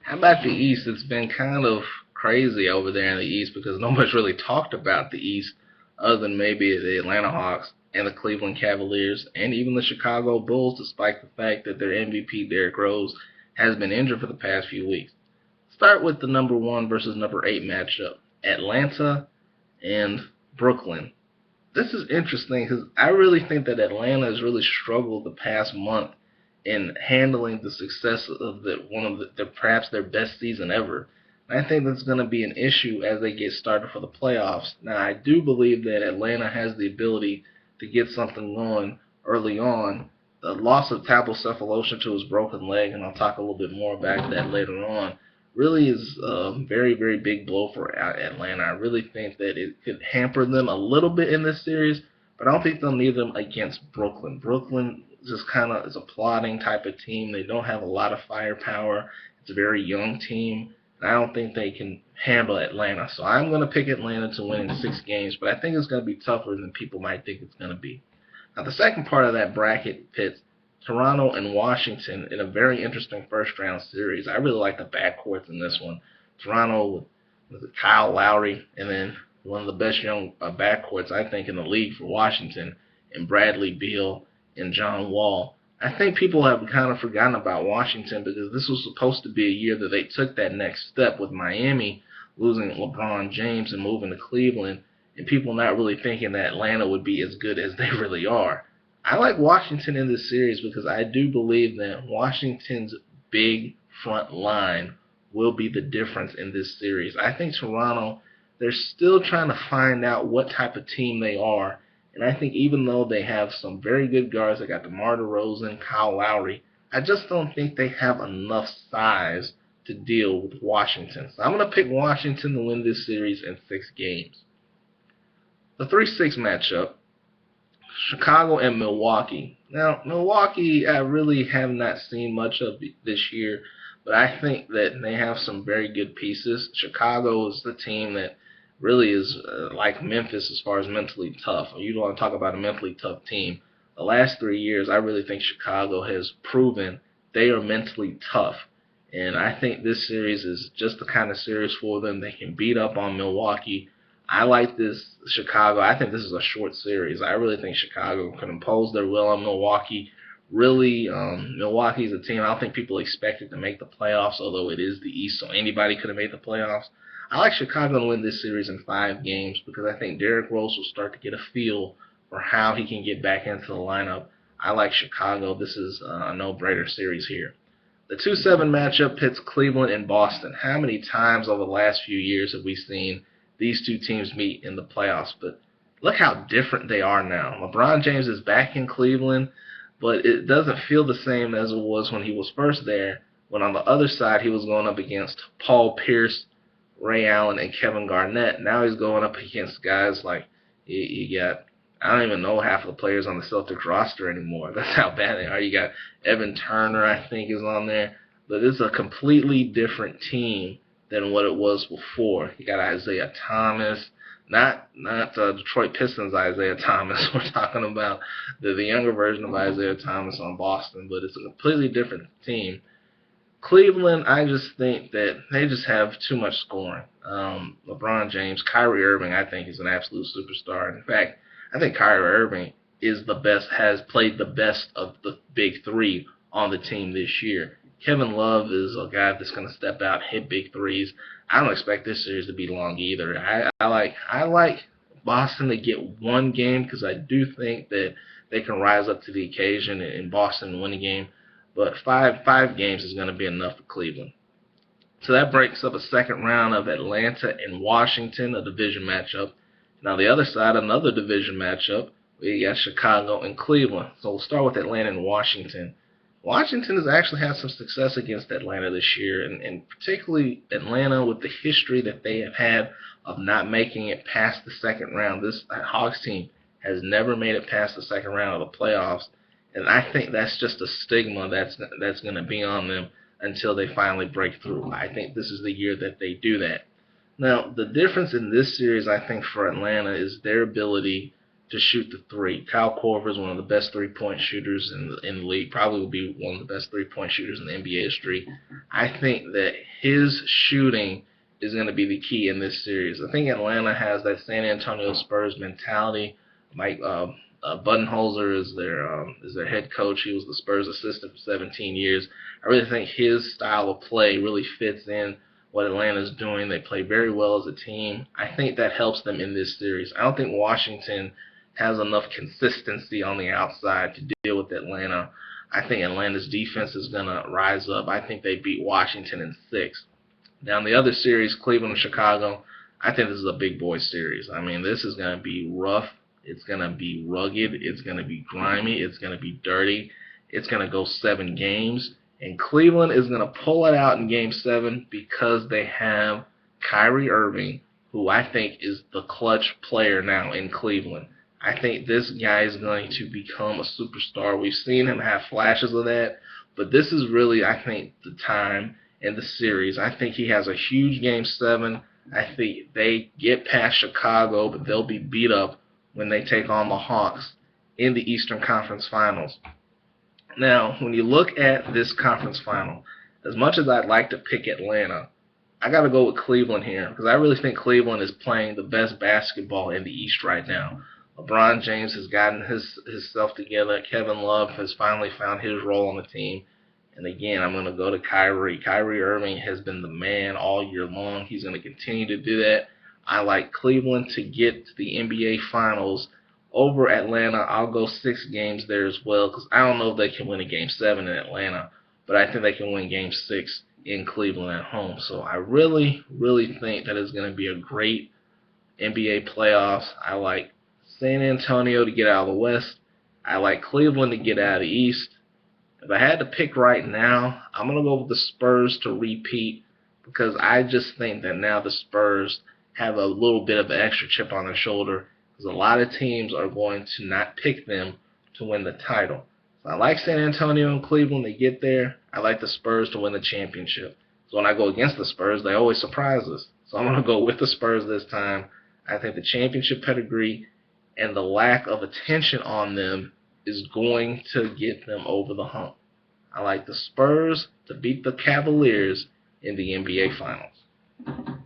How about the East? It's been kind of crazy over there in the East because nobody's really talked about the East other than maybe the Atlanta Hawks and the Cleveland Cavaliers and even the Chicago Bulls, despite the fact that their MVP, Derrick Rose, has been injured for the past few weeks. Start with the number 1 versus number 8 matchup, Atlanta and Brooklyn. This is interesting because I really think that Atlanta has really struggled the past month in handling the success of one of perhaps their best season ever. And I think that's going to be an issue as they get started for the playoffs. Now, I do believe that Atlanta has the ability to get something going early on. The loss of Thabo Cephalosha to his broken leg, and I'll talk a little bit more about that later on, really is a very, very big blow for Atlanta. I really think that it could hamper them a little bit in this series, but I don't think they'll need them against Brooklyn. Brooklyn just kind of is a plodding type of team. They don't have a lot of firepower. It's a very young team, and I don't think they can handle Atlanta. So I'm going to pick Atlanta to win in 6 games, but I think it's going to be tougher than people might think it's going to be. Now, the second part of that bracket pits Toronto and Washington in a very interesting first-round series. I really like the backcourts in this one. Toronto with Kyle Lowry, and then one of the best young backcourts, I think, in the league for Washington, and Bradley Beal and John Wall. I think people have kind of forgotten about Washington because this was supposed to be a year that they took that next step with Miami losing LeBron James and moving to Cleveland, and people not really thinking that Atlanta would be as good as they really are. I like Washington in this series because I do believe that Washington's big front line will be the difference in this series. I think Toronto, they're still trying to find out what type of team they are. And I think even though they have some very good guards, they got DeMar DeRozan, Kyle Lowry, I just don't think they have enough size to deal with Washington. So I'm going to pick Washington to win this series in 6 games. The 3-6 matchup, Chicago and Milwaukee. Now, Milwaukee, I really have not seen much of this year, but I think that they have some very good pieces. Chicago is the team that really is like Memphis as far as mentally tough. You want to talk about a mentally tough team. The last 3 years, I really think Chicago has proven they are mentally tough. And I think this series is just the kind of series for them. They can beat up on Milwaukee. I like this Chicago. I think this is a short series. I really think Chicago can impose their will on Milwaukee. Really, Milwaukee's a team I don't think people expected to make the playoffs, although it is the East, so anybody could have made the playoffs. I like Chicago to win this series in 5 games because I think Derrick Rose will start to get a feel for how he can get back into the lineup. I like Chicago. This is a no-brainer series here. The 2-7 matchup pits Cleveland and Boston. How many times over the last few years have we seen these two teams meet in the playoffs? But look how different they are now. LeBron James is back in Cleveland, but it doesn't feel the same as it was when he was first there, when on the other side he was going up against Paul Pierce, Ray Allen, and Kevin Garnett. Now he's going up against guys like you got, I don't even know half of the players on the Celtics roster anymore. That's how bad they are. You got Evan Turner, I think, is on there. But it's a completely different team than what it was before. You got Isaiah Thomas, not Detroit Pistons Isaiah Thomas. We're talking about the younger version of Isaiah Thomas on Boston, but it's a completely different team. Cleveland, I just think that they just have too much scoring. LeBron James, Kyrie Irving, I think is an absolute superstar. In fact, I think Kyrie Irving is the best, has played the best of the big 3 on the team this year. Kevin Love is a guy that's going to step out, hit big threes. I don't expect this series to be long either. I like Boston to get 1 game because I do think that they can rise up to the occasion in Boston and win a game. But five games is going to be enough for Cleveland. So that breaks up a second round of Atlanta and Washington, a division matchup. Now the other side, another division matchup, we got Chicago and Cleveland. So we'll start with Atlanta and Washington. Washington has actually had some success against Atlanta this year, and particularly Atlanta with the history that they have had of not making it past the second round. This Hawks team has never made it past the second round of the playoffs, and I think that's just a stigma that's going to be on them until they finally break through. I think this is the year that they do that. Now, the difference in this series, I think, for Atlanta is their ability to shoot the 3. Kyle Korver is one of the best 3-point shooters in the league. Probably will be one of the best 3-point shooters in the NBA history. I think that his shooting is going to be the key in this series. I think Atlanta has that San Antonio Spurs mentality. Mike Budenholzer is their head coach. He was the Spurs assistant for 17 years. I really think his style of play really fits in what Atlanta's doing. They play very well as a team. I think that helps them in this series. I don't think Washington has enough consistency on the outside to deal with Atlanta. I think Atlanta's defense is going to rise up. I think they beat Washington in 6. Now, in the other series, Cleveland and Chicago, I think this is a big boy series. I mean, this is going to be rough. It's going to be rugged. It's going to be grimy. It's going to be dirty. It's going to go 7 games. And Cleveland is going to pull it out in Game 7 because they have Kyrie Irving, who I think is the clutch player now in Cleveland. I think this guy is going to become a superstar. We've seen him have flashes of that, but this is really, I think, the time in the series. I think he has a huge Game 7. I think they get past Chicago, but they'll be beat up when they take on the Hawks in the Eastern Conference Finals. Now, when you look at this conference final, as much as I'd like to pick Atlanta, I got to go with Cleveland here because I really think Cleveland is playing the best basketball in the East right now. LeBron James has gotten himself together. Kevin Love has finally found his role on the team. And again, I'm going to go to Kyrie. Kyrie Irving has been the man all year long. He's going to continue to do that. I like Cleveland to get to the NBA Finals over Atlanta. I'll go 6 games there as well because I don't know if they can win a Game 7 in Atlanta, but I think they can win Game 6 in Cleveland at home. So I really, really think that it's going to be a great NBA playoffs. I like San Antonio to get out of the West. I like Cleveland to get out of the East. If I had to pick right now, I'm going to go with the Spurs to repeat because I just think that now the Spurs have a little bit of an extra chip on their shoulder because a lot of teams are going to not pick them to win the title. So I like San Antonio and Cleveland to get there. I like the Spurs to win the championship. So when I go against the Spurs, they always surprise us. So I'm going to go with the Spurs this time. I think the championship pedigree and the lack of attention on them is going to get them over the hump. I like the Spurs to beat the Cavaliers in the NBA Finals.